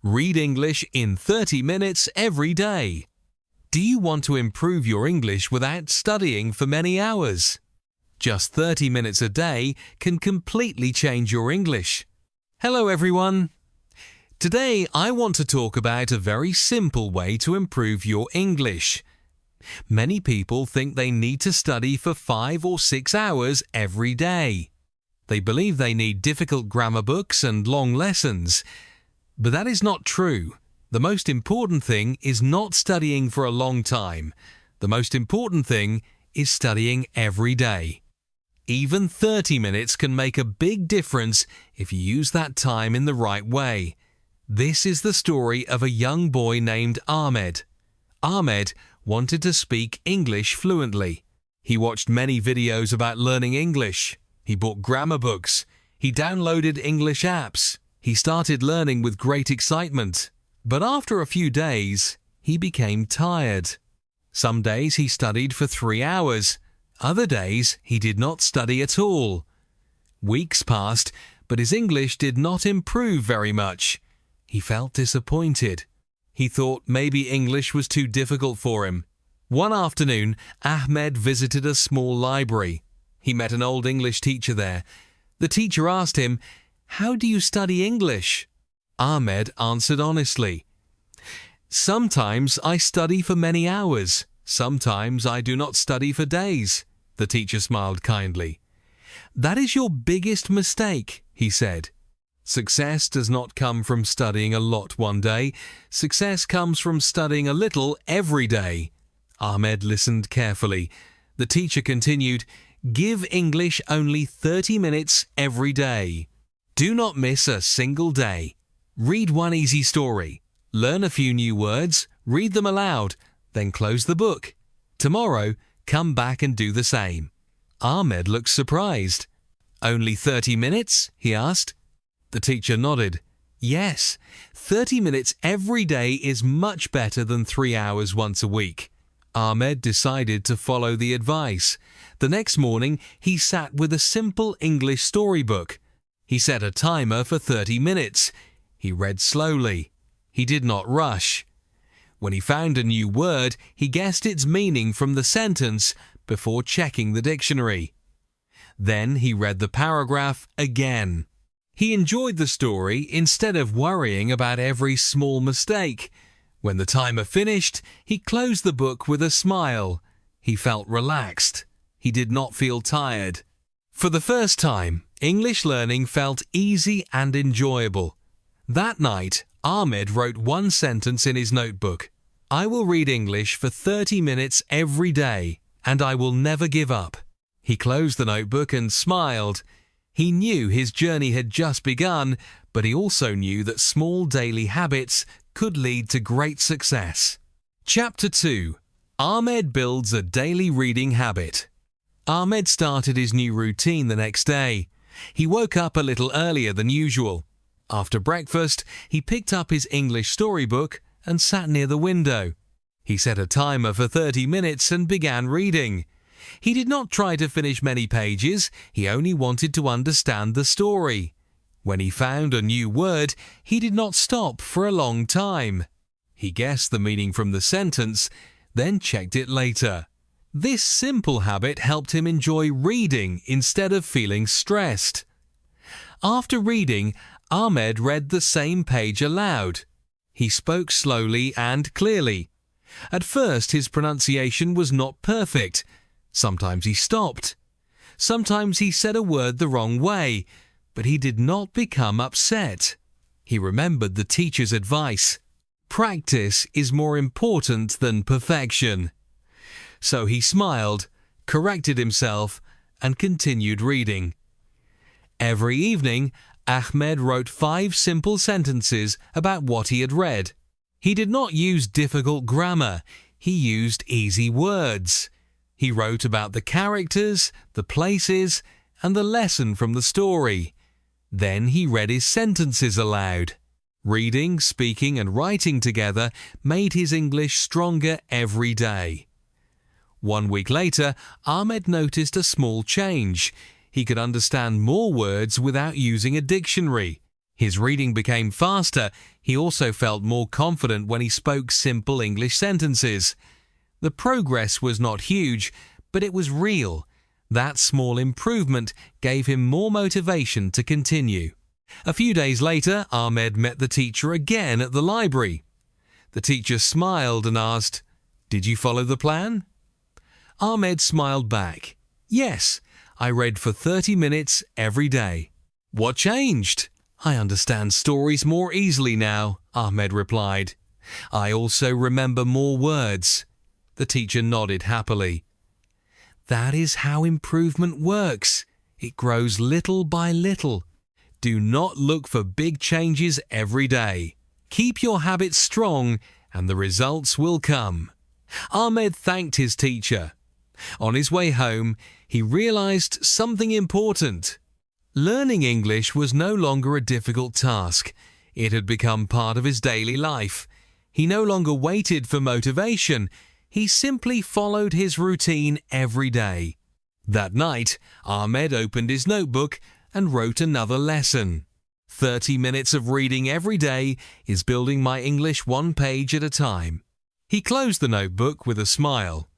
Read English in 30 minutes every day. Do you want to improve your English without studying for many hours? Just 30 minutes a day can completely change your English. Hello everyone! Today I want to talk about a very simple way to improve your English. Many people think they need to study for 5 or 6 hours every day. They believe they need difficult grammar books and long lessons. But that is not true. The most important thing is not studying for a long time. The most important thing is studying every day. Even 30 minutes can make a big difference if you use that time in the right way. This is the story of a young boy named Ahmed. Ahmed wanted to speak English fluently. He watched many videos about learning English. He bought grammar books. He downloaded English apps. He started learning with great excitement. But after a few days, he became tired. Some days he studied for 3 hours. Other days he did not study at all. Weeks passed, but his English did not improve very much. He felt disappointed. He thought maybe English was too difficult for him. One afternoon, Ahmed visited a small library. He met an old English teacher there. The teacher asked him, "How do you study English?" Ahmed answered honestly, "Sometimes I study for many hours. Sometimes I do not study for days." The teacher smiled kindly. "That is your biggest mistake," he said. Success does not come from studying a lot one day. Success comes from studying a little every day. Ahmed listened carefully. The teacher continued, "Give English only 30 minutes every day. Do not miss a single day. Read one easy story. Learn a few new words, read them aloud, then close the book. Tomorrow, come back and do the same." Ahmed looked surprised. "Only 30 minutes?" he asked. The teacher nodded. "Yes, 30 minutes every day is much better than 3 hours once a week." Ahmed decided to follow the advice. The next morning, he sat with a simple English storybook. He set a timer for 30 minutes. He read slowly. He did not rush. When he found a new word, he guessed its meaning from the sentence before checking the dictionary. Then he read the paragraph again. He enjoyed the story instead of worrying about every small mistake. When the timer finished, he closed the book with a smile. He felt relaxed. He did not feel tired. For the first time, English learning felt easy and enjoyable. That night, Ahmed wrote one sentence in his notebook. "I will read English for 30 minutes every day, and I will never give up." He closed the notebook and smiled. He knew his journey had just begun, but he also knew that small daily habits could lead to great success. Chapter 2. Ahmed builds a daily reading habit. Ahmed started his new routine the next day. He woke up a little earlier than usual. After breakfast, he picked up his English storybook and sat near the window. He set a timer for 30 minutes and began reading. He did not try to finish many pages, he only wanted to understand the story. When he found a new word, he did not stop for a long time. He guessed the meaning from the sentence, then checked it later. This simple habit helped him enjoy reading instead of feeling stressed. After reading, Ahmed read the same page aloud. He spoke slowly and clearly. At first, his pronunciation was not perfect. Sometimes he stopped. Sometimes he said a word the wrong way, but he did not become upset. He remembered the teacher's advice. Practice is more important than perfection. So he smiled, corrected himself, and continued reading. Every evening, Ahmed wrote 5 simple sentences about what he had read. He did not use difficult grammar. He used easy words. He wrote about the characters, the places, and the lesson from the story. Then he read his sentences aloud. Reading, speaking, and writing together made his English stronger every day. 1 week later, Ahmed noticed a small change. He could understand more words without using a dictionary. His reading became faster. He also felt more confident when he spoke simple English sentences. The progress was not huge, but it was real. That small improvement gave him more motivation to continue. A few days later, Ahmed met the teacher again at the library. The teacher smiled and asked, "Did you follow the plan?" Ahmed smiled back. "Yes, I read for 30 minutes every day." "What changed?" "I understand stories more easily now," Ahmed replied. "I also remember more words." The teacher nodded happily. That is how improvement works. It grows little by little. Do not look for big changes every day. Keep your habits strong and the results will come. Ahmed thanked his teacher. On his way home, he realized something important. Learning English was no longer a difficult task. It had become part of his daily life. He no longer waited for motivation. He simply followed his routine every day. That night, Ahmed opened his notebook and wrote another lesson. 30 minutes of reading every day is building my English one page at a time. He closed the notebook with a smile.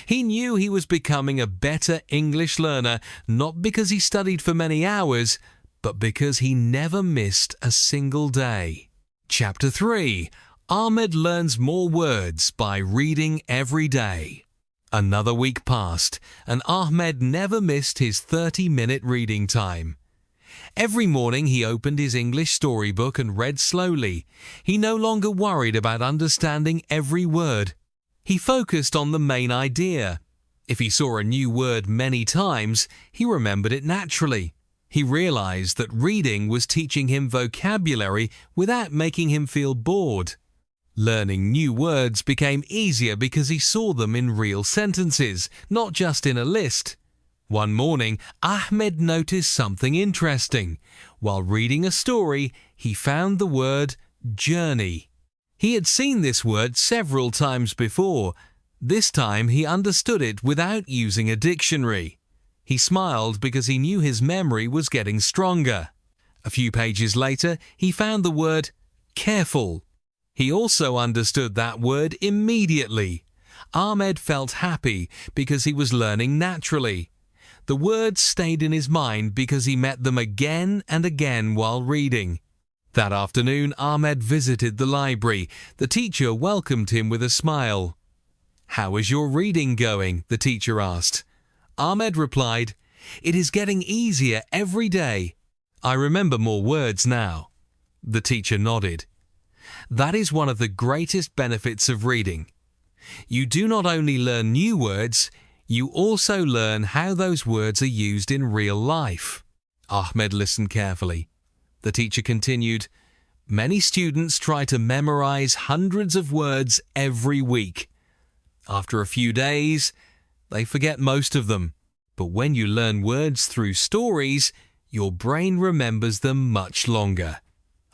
He knew he was becoming a better English learner, not because he studied for many hours, but because he never missed a single day. Chapter 3. Ahmed learns more words by reading every day. Another week passed, and Ahmed never missed his 30-minute reading time. Every morning he opened his English storybook and read slowly. He no longer worried about understanding every word. He focused on the main idea. If he saw a new word many times, he remembered it naturally. He realized that reading was teaching him vocabulary without making him feel bored. Learning new words became easier because he saw them in real sentences, not just in a list. One morning, Ahmed noticed something interesting. While reading a story, he found the word journey. He had seen this word several times before. This time he understood it without using a dictionary. He smiled because he knew his memory was getting stronger. A few pages later, he found the word careful. He also understood that word immediately. Ahmed felt happy because he was learning naturally. The words stayed in his mind because he met them again and again while reading. That afternoon, Ahmed visited the library. The teacher welcomed him with a smile. "How is your reading going?" the teacher asked. Ahmed replied, "It is getting easier every day. I remember more words now." The teacher nodded. That is one of the greatest benefits of reading. You do not only learn new words, you also learn how those words are used in real life. Ahmed listened carefully. The teacher continued, "Many students try to memorize hundreds of words every week. After a few days, they forget most of them. But when you learn words through stories, your brain remembers them much longer."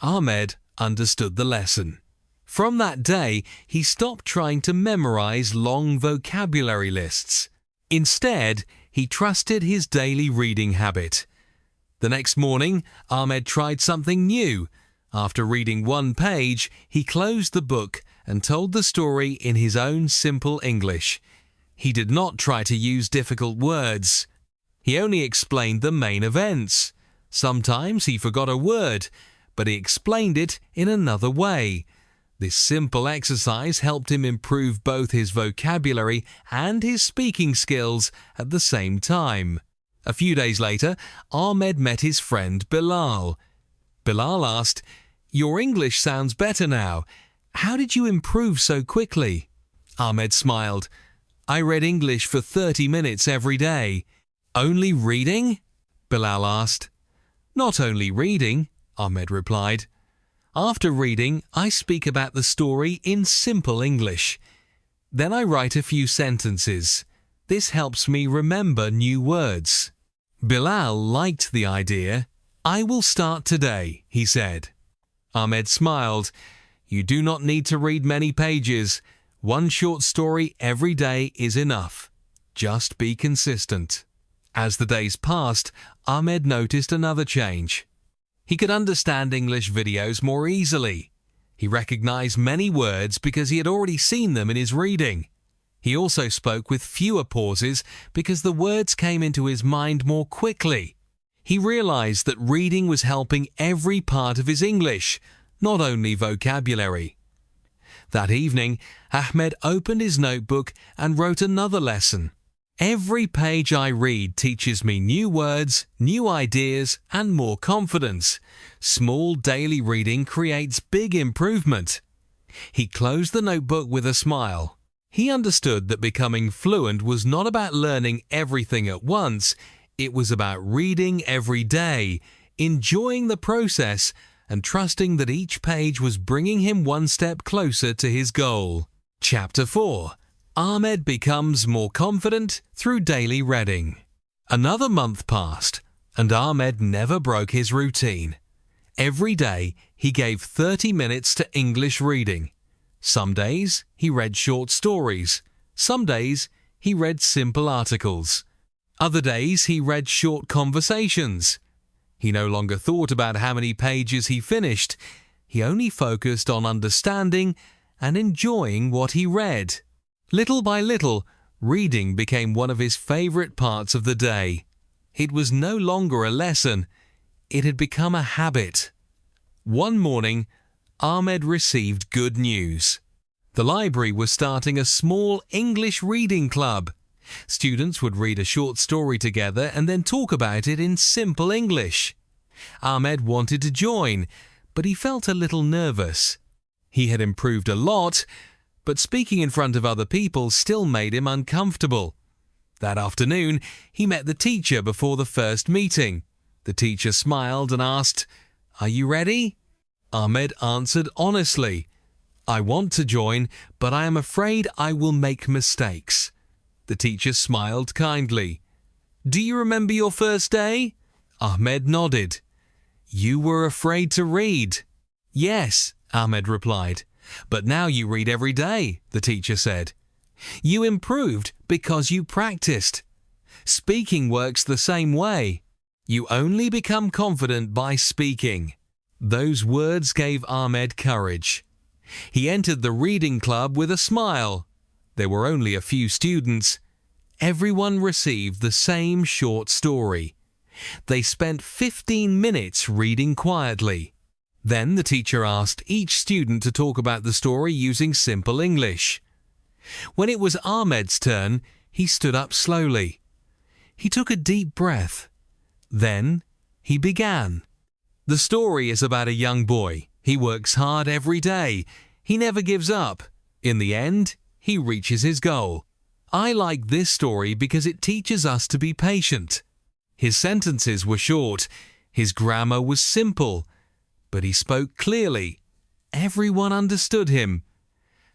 Ahmed understood the lesson. From that day, he stopped trying to memorize long vocabulary lists. Instead, he trusted his daily reading habit. The next morning, Ahmed tried something new. After reading one page, he closed the book and told the story in his own simple English. He did not try to use difficult words. He only explained the main events. Sometimes he forgot a word, but he explained it in another way. This simple exercise helped him improve both his vocabulary and his speaking skills at the same time. A few days later, Ahmed met his friend Bilal. Bilal asked, "Your English sounds better now. How did you improve so quickly?" Ahmed smiled. "I read English for 30 minutes every day." "Only reading?" Bilal asked. "Not only reading," Ahmed replied. "After reading, I speak about the story in simple English. Then I write a few sentences. This helps me remember new words." Bilal liked the idea. "I will start today," he said. Ahmed smiled. "You do not need to read many pages. One short story every day is enough. Just be consistent." As the days passed, Ahmed noticed another change. He could understand English videos more easily. He recognized many words because he had already seen them in his reading. He also spoke with fewer pauses because the words came into his mind more quickly. He realized that reading was helping every part of his English, not only vocabulary. That evening, Ahmed opened his notebook and wrote another lesson. Every page I read teaches me new words, new ideas, and more confidence. Small daily reading creates big improvement. He closed the notebook with a smile. He understood that becoming fluent was not about learning everything at once. It was about reading every day, enjoying the process, and trusting that each page was bringing him one step closer to his goal. Chapter 4. Ahmed becomes more confident through daily reading. Another month passed, and Ahmed never broke his routine. Every day, he gave 30 minutes to English reading. Some days, he read short stories. Some days, he read simple articles. Other days, he read short conversations. He no longer thought about how many pages he finished. He only focused on understanding and enjoying what he read. Little by little, reading became one of his favorite parts of the day. It was no longer a lesson. It had become a habit. One morning, Ahmed received good news. The library was starting a small English reading club. Students would read a short story together and then talk about it in simple English. Ahmed wanted to join, but he felt a little nervous. He had improved a lot, but speaking in front of other people still made him uncomfortable. That afternoon, he met the teacher before the first meeting. The teacher smiled and asked, "Are you ready?" Ahmed answered honestly, "I want to join, but I am afraid I will make mistakes." The teacher smiled kindly. "Do you remember your first day?" Ahmed nodded. "You were afraid to read." "Yes," Ahmed replied. "But now you read every day," the teacher said. "You improved because you practiced. Speaking works the same way. You only become confident by speaking." Those words gave Ahmed courage. He entered the reading club with a smile. There were only a few students. Everyone received the same short story. They spent 15 minutes reading quietly. Then the teacher asked each student to talk about the story using simple English. When it was Ahmed's turn, he stood up slowly. He took a deep breath. Then he began. The story is about a young boy. He works hard every day. He never gives up. In the end, he reaches his goal. I like this story because it teaches us to be patient. His sentences were short. His grammar was simple. But he spoke clearly. Everyone understood him.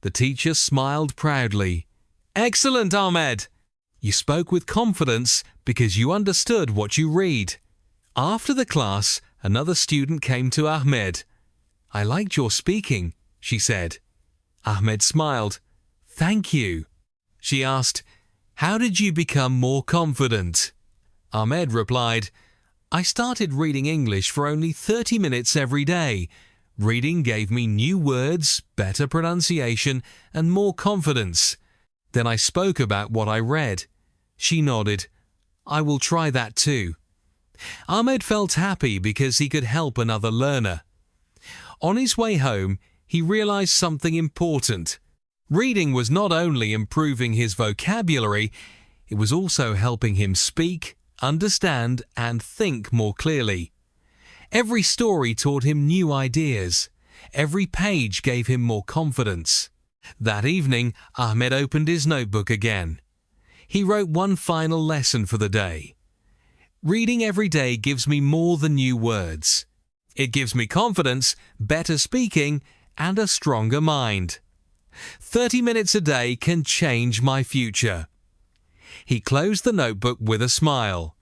The teacher smiled proudly. "Excellent, Ahmed! You spoke with confidence because you understood what you read." After the class, another student came to Ahmed. "I liked your speaking," she said. Ahmed smiled. "Thank you." She asked, "How did you become more confident?" Ahmed replied, "I started reading English for only 30 minutes every day. Reading gave me new words, better pronunciation, and more confidence. Then I spoke about what I read." She nodded. "I will try that too." Ahmed felt happy because he could help another learner. On his way home, he realized something important. Reading was not only improving his vocabulary, it was also helping him speak, understand, and think more clearly. Every story taught him new ideas. Every page gave him more confidence. That evening, Ahmed opened his notebook again. He wrote one final lesson for the day. "Reading every day gives me more than new words. It gives me confidence, better speaking, and a stronger mind. 30 minutes a day can change my future." He closed the notebook with a smile.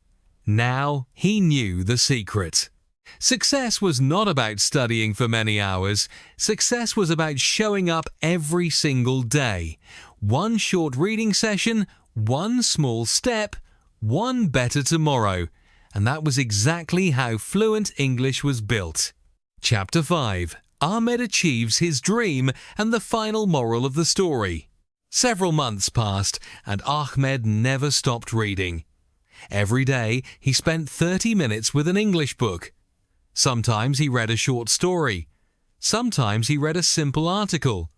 Now he knew the secret. Success was not about studying for many hours. Success was about showing up every single day. One short reading session, one small step, one better tomorrow. And that was exactly how fluent English was built. Chapter 5. Ahmed achieves his dream and the final moral of the story. Several months passed and Ahmed never stopped reading. Every day he spent 30 minutes with an English book. Sometimes he read a short story. Sometimes he read a simple article.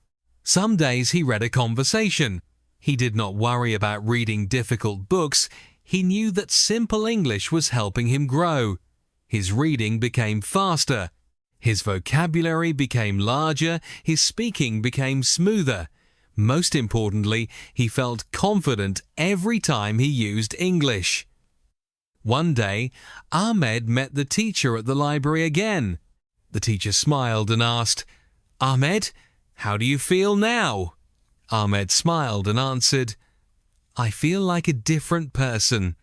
Some days he read a conversation. He did not worry about reading difficult books. He knew that simple English was helping him grow. His reading became faster. His vocabulary became larger. His speaking became smoother. Most importantly, he felt confident every time he used English. One day, Ahmed met the teacher at the library again. The teacher smiled and asked, "Ahmed, how do you feel now?" Ahmed smiled and answered, "I feel like a different person.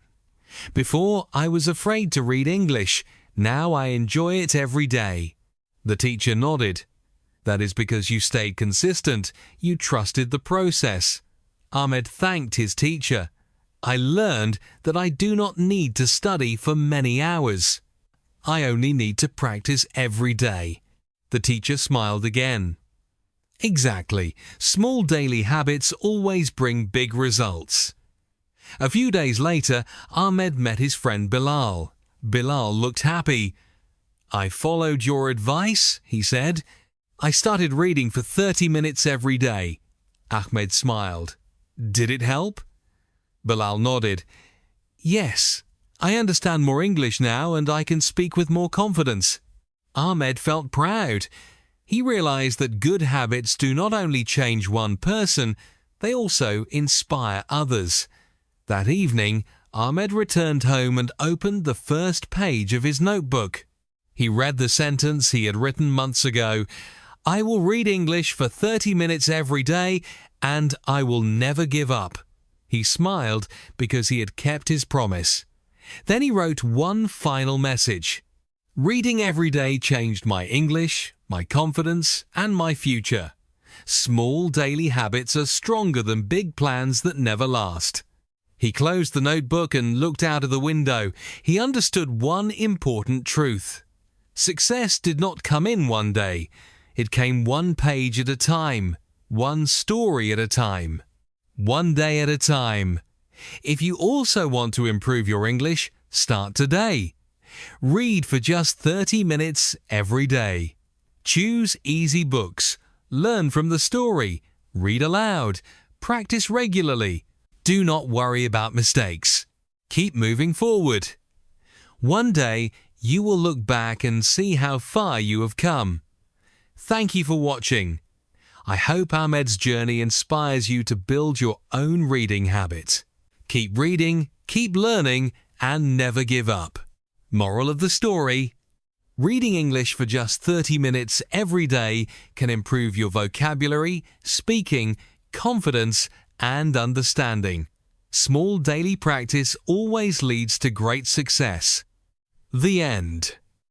Before, I was afraid to read English. Now I enjoy it every day." The teacher nodded. "That is because you stayed consistent. You trusted the process." Ahmed thanked his teacher. "I learned that I do not need to study for many hours. I only need to practice every day." The teacher smiled again. Exactly. Small daily habits always bring big results. A few days later, Ahmed met his friend Bilal. Bilal looked happy. "I followed your advice," he said. "I started reading for 30 minutes every day." Ahmed smiled. "Did it help?" Bilal nodded. "Yes, I understand more English now and I can speak with more confidence." Ahmed felt proud. He realized that good habits do not only change one person, they also inspire others. That evening, Ahmed returned home and opened the first page of his notebook. He read the sentence he had written months ago, "I will read English for 30 minutes every day and I will never give up." He smiled because he had kept his promise. Then he wrote one final message. "Reading every day changed my English, my confidence, and my future. Small daily habits are stronger than big plans that never last." He closed the notebook and looked out of the window. He understood one important truth. Success did not come in one day. It came one page at a time, one story at a time, one day at a time. If you also want to improve your English, start today. Read for just 30 minutes every day. Choose easy books. Learn from the story. Read aloud. Practice regularly. Do not worry about mistakes. Keep moving forward. One day, you will look back and see how far you have come. Thank you for watching. I hope Ahmed's journey inspires you to build your own reading habit. Keep reading, keep learning, and never give up. Moral of the story: reading English for just 30 minutes every day can improve your vocabulary, speaking, confidence, and understanding. Small daily practice always leads to great success. The end.